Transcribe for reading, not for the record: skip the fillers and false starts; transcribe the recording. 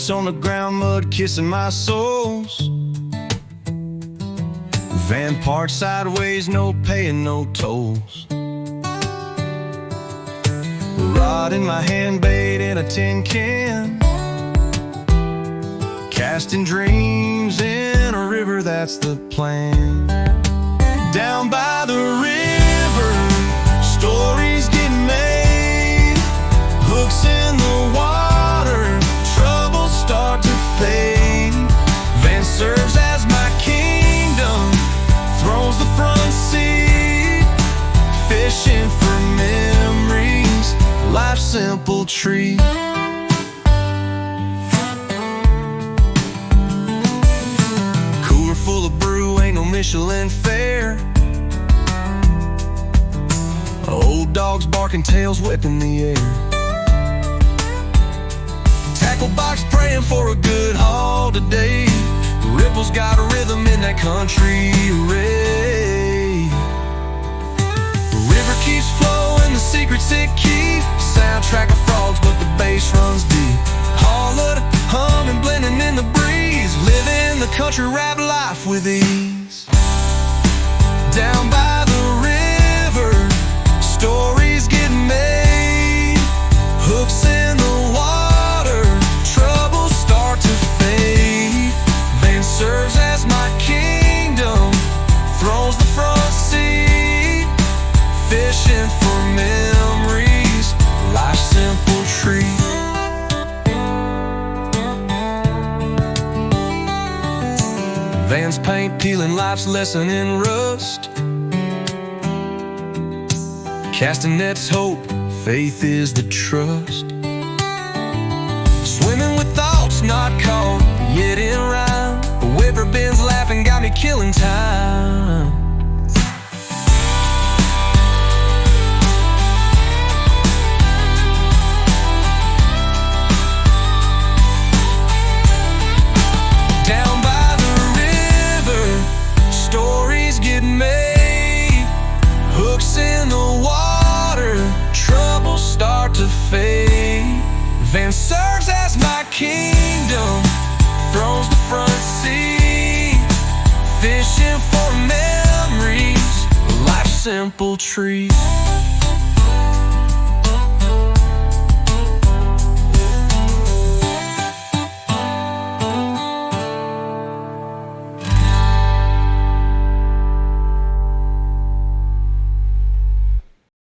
Boots on the ground, mud kissing my soles. Van parked sideways, no paying no tolls. Rod in my hand, bait in a tin can. Casting dreams in a river, that's the plan. Down by the river, stories get made. Hooks in the water, troubles start to fade. Van serves as my kingdom, thrones the front seat. Fishing for memories, life's simple treat. Cooler full of brew, ain't no Michelin fare. Old dogs barking, tails whipping the air. Tackle box praying for a good haul today. Ripples got a rhythm in that country array. The river keeps flowing, the secrets it keeps. Soundtrack of frogs, but the bass runs deep. Hollowed, humming, blending in the breeze. Living the country rap life with ease. Down by the river, stories get made. Hooks in the water, troubles start to fade. Van serves as my kingdom, thrones the front seat. Fishing for memories, life's simple treat. Van's paint peeling, life's lesson in rust. Casting nets hope, faith is the trust. Swimming with thoughts not caught, yet in rhyme. The whipper bends laughing, got me killing time. Down by the river, stories get made. Hooks in the water, troubles start to fade. Van serves as my kingdom, thrones the front seat. Fishing for memories, life's simple treat.